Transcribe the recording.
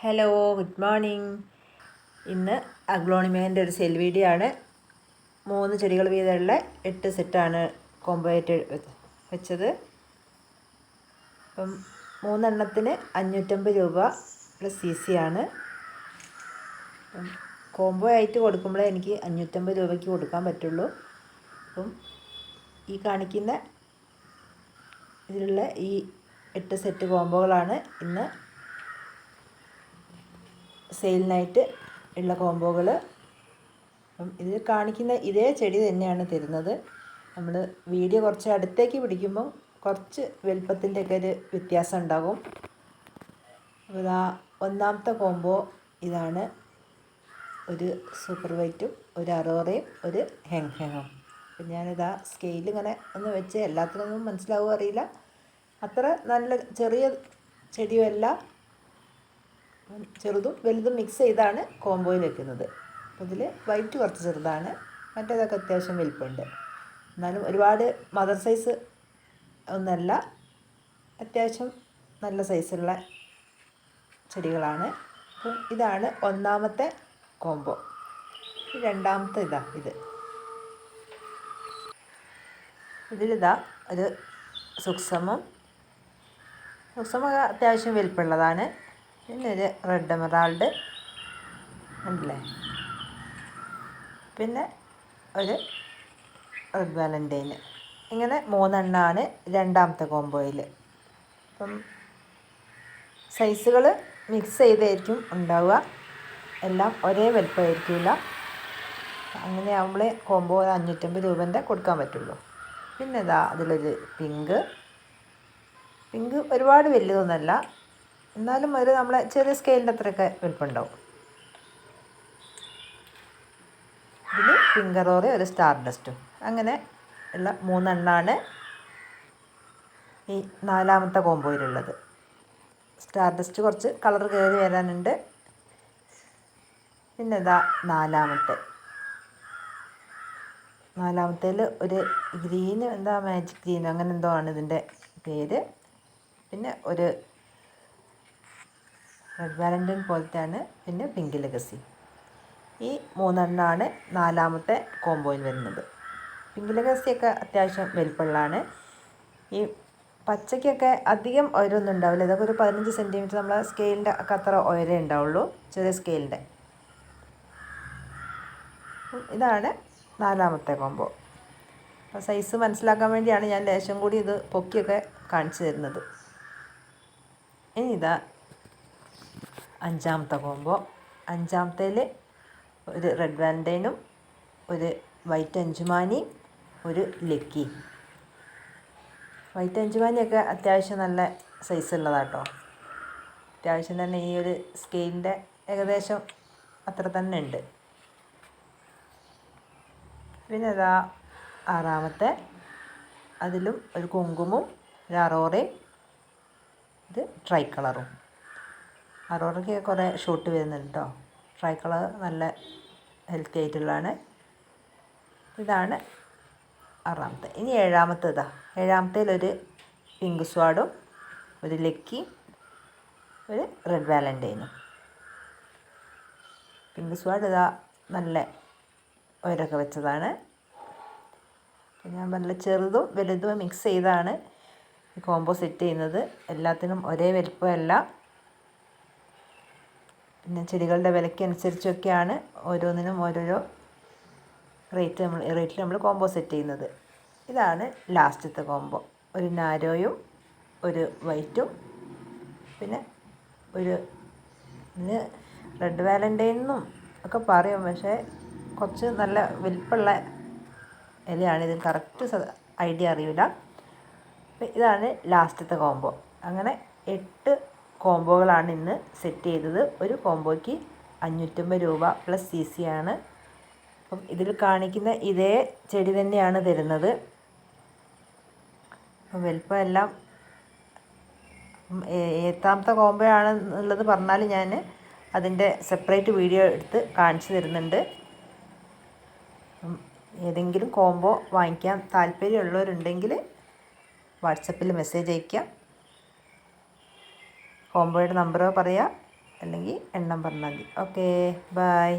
Hello, good morning. ഇന്ന് അഗ്ലോണിമേൻ്റെ ഒരു cell video ആണ്. 3 ചെടികൾ വീതമുള്ള 8 സെറ്റാണ് കോംബോ ആയിട്ട് വെച്ചത്. അപ്പം 3 എണ്ണത്തിന് 550 രൂപ പ്ലസ് CC ആണ്. കോംബോ ആയിട്ട് കൊടുക്കുമ്പോഴേ എനിക്ക് 550 രൂപയ്ക്ക് കൊടുക്കാൻ പറ്റുള്ളൂ. അപ്പം ഈ കാണിക്കുന്ന ഇതിലുള്ള ഈ 8 സെറ്റ് കോംബോകളാണ് ഇന്ന് സെയിലിനായിട്ട് ഉള്ള കോംബോകൾ. അപ്പം ഇതിൽ കാണിക്കുന്ന ഇതേ ചെടി തന്നെയാണ് തരുന്നത്. നമ്മൾ വീഡിയോ കുറച്ച് അടുത്തേക്ക് പിടിക്കുമ്പം കുറച്ച് വലുപ്പത്തിൻ്റെയൊക്കെ ഒരു വ്യത്യാസം ഉണ്ടാകും. അപ്പോൾ ഇതാ ഒന്നാമത്തെ കോംബോ ഇതാണ്. ഒരു സൂപ്പർ വൈറ്റും ഒരു അറോറയും ഒരു ഹെങ്ഹെങ്ങും. അപ്പം ഞാനിതാ സ്കെയിൽ ഇങ്ങനെ ഒന്ന് വെച്ച് എല്ലാത്തിനൊന്നും മനസ്സിലാവുക അറിയില്ല. അത്ര നല്ല ചെറിയ ചെടിയുമല്ല, ചെറുതും വലുതും മിക്സ് ചെയ്താണ് കോംബോയിൽ വെക്കുന്നത്. അപ്പോൾ ഇതിൽ വൈറ്റ് കുറച്ച് ചെറുതാണ്, മറ്റേതൊക്കെ അത്യാവശ്യം വലിപ്പമുണ്ട്. എന്നാലും ഒരുപാട് മദർ സൈസ് ഒന്നല്ല, അത്യാവശ്യം നല്ല സൈസുള്ള ചെടികളാണ്. അപ്പം ഇതാണ് ഒന്നാമത്തെ കോംബോ. രണ്ടാമത്തെ ഇതിലിതാ ഒരു സുക്സമം അത്യാവശ്യം വലിപ്പമുള്ളതാണ്. പിന്നെ ഒരു റെഡ് എമറാൾഡ് ഉണ്ടല്ലേ, പിന്നെ ഒരു റെഡ് വാലൻറ്റൈന്. ഇങ്ങനെ 3 എണ്ണമാണ് രണ്ടാമത്തെ കോംബോയിൽ. അപ്പം സൈസുകൾ മിക്സ് ചെയ്തായിരിക്കും ഉണ്ടാവുക, എല്ലാം ഒരേ വലുപ്പമായിരിക്കില്ല. അങ്ങനെ ആകുമ്പോഴേ കോംബോ 550 രൂപൻ്റെ കൊടുക്കാൻ പറ്റുള്ളൂ. പിന്നെ അതിലൊരു പിങ്ക് ഒരുപാട് വലുതൊന്നുമല്ല, എന്നാലും ഒരു നമ്മളെ ചെറിയ സ്കെയിലിൻ്റെ അത്രയൊക്കെ വലുപ്പമുണ്ടാവും. ഇതിൽ പിങ്ക് അറോറ ഒരു സ്റ്റാർ ഡസ്റ്റും. അങ്ങനെ ഉള്ള 3 എണ്ണമാണ് ഈ നാലാമത്തെ കോംബോയിലുള്ളത്. സ്റ്റാർ ഡസ്റ്റ് കുറച്ച് കളർ കയറി വരാനുണ്ട്. പിന്നെ നാലാമത്തേൽ ഒരു ഗ്രീന്, മാജിക് ഗ്രീൻ അങ്ങനെ എന്തോ ആണ് ഇതിൻ്റെ പേര്. പിന്നെ ഒരു റെഡ് വാലൻറ്റൈൻ പോലത്തെയാണ്. പിന്നെ പിങ്ക് ലെഗസി. ഈ 3 എണ്ണമാണ് നാലാമത്തെ കോംബോയിൽ വരുന്നത്. പിങ്ക് ലെഗസിയൊക്കെ അത്യാവശ്യം വലിപ്പമുള്ളതാണ്. ഈ പച്ചയ്ക്കൊക്കെ അധികം ഉയരമൊന്നും ഉണ്ടാവില്ല. ഇതൊക്കെ ഒരു 15 സെൻറ്റിമീറ്റർ നമ്മളെ സ്കെയിലിൻ്റെ ഒക്കെ അത്ര ഉയരേ ഉണ്ടാവുള്ളൂ, ചെറിയ സ്കെയിലിൻ്റെ. ഇതാണ് നാലാമത്തെ കോംബോ. അപ്പോൾ സൈസ് മനസ്സിലാക്കാൻ വേണ്ടിയാണ് ഞാൻ ലേശം കൂടി ഇത് പൊക്കിയൊക്കെ കാണിച്ചു തരുന്നത്. ഇനി അഞ്ചാമത്തെ കോംബോ. അഞ്ചാമത്തേൽ ഒരു റെഡ് വാലൻറ്റൈനും ഒരു വൈറ്റ് അഞ്ചുമാനി ഒരു ലക്കി. വൈറ്റ് അഞ്ചുമാനിയൊക്കെ അത്യാവശ്യം നല്ല സൈസുള്ളതാട്ടോ. അത്യാവശ്യം തന്നെ ഈ ഒരു സ്കെയിലിൻ്റെ ഏകദേശം അത്ര തന്നെ ഉണ്ട്. പിന്നെ ആറാമത്തെ, അതിലും ഒരു കുങ്കുമവും ഒരു അറോറയും ഇത് ട്രൈ കളറും. അറോറയ്ക്ക് കുറേ ഷൂട്ട് വരുന്നുണ്ട് കേട്ടോ. ട്രൈ കളർ നല്ല ഹെൽത്തി ആയിട്ടുള്ളതാണ്. ഇതാണ് ആറാമത്തെ. ഇനി ഏഴാമത്തേലൊരു പിങ്ക് സ്വാഡും ഒരു ലക്കി ഒരു റെഡ് വാലൻറ്റൈനും. പിങ്ക് സ്വാഡ് നല്ല ഉയരമൊക്കെ വെച്ചതാണ്. ഞാൻ നല്ല ചെറുതും വലുതും മിക്സ് ചെയ്താണ് ഈ കോംബോ സെറ്റ് ചെയ്യുന്നത്. എല്ലാത്തിനും ഒരേ വലുപ്പമല്ല. പിന്നെ ചെടികളുടെ വിലയ്ക്കനുസരിച്ചൊക്കെയാണ് ഓരോന്നിനും ഓരോരോ റേറ്റിൽ നമ്മൾ കോംബോ സെറ്റ് ചെയ്യുന്നത്. ഇതാണ് ലാസ്റ്റത്തെ കോംബോ. ഒരു നാരോയും ഒരു വൈറ്റും പിന്നെ ഒരു റെഡ് വാലൻറ്റൈനും ഒക്കെ പറയും, പക്ഷേ കുറച്ച് നല്ല വലിപ്പമുള്ള ഇലയാണ്. ഇതിന് കറക്റ്റ് ഐഡിയ അറിയില്ല. ഇതാണ് ലാസ്റ്റത്തെ കോംബോ. അങ്ങനെ 8 കോംബോകളാണ് ഇന്ന് സെറ്റ് ചെയ്തത്. ഒരു കോംബോയ്ക്ക് 550 രൂപ പ്ലസ് CC ആണ്. അപ്പം ഇതിൽ കാണിക്കുന്ന ഇതേ ചെടി തന്നെയാണ് തരുന്നത്. വലിപ്പം എല്ലാം എത്രാമത്തെ കോംബോ ആണെന്നുള്ളത് പറഞ്ഞാൽ ഞാൻ അതിൻ്റെ സെപ്പറേറ്റ് വീഡിയോ എടുത്ത് കാണിച്ചു തരുന്നുണ്ട്. ഏതെങ്കിലും കോംബോ വാങ്ങിക്കാൻ താല്പര്യമുള്ളവരുണ്ടെങ്കിൽ വാട്സപ്പിൽ മെസ്സേജ് അയയ്ക്കുക. കോംബോയുടെ നമ്പറോ പറയുക, അല്ലെങ്കിൽ എണ്ണം പറഞ്ഞാൽ മതി. Okay, bye.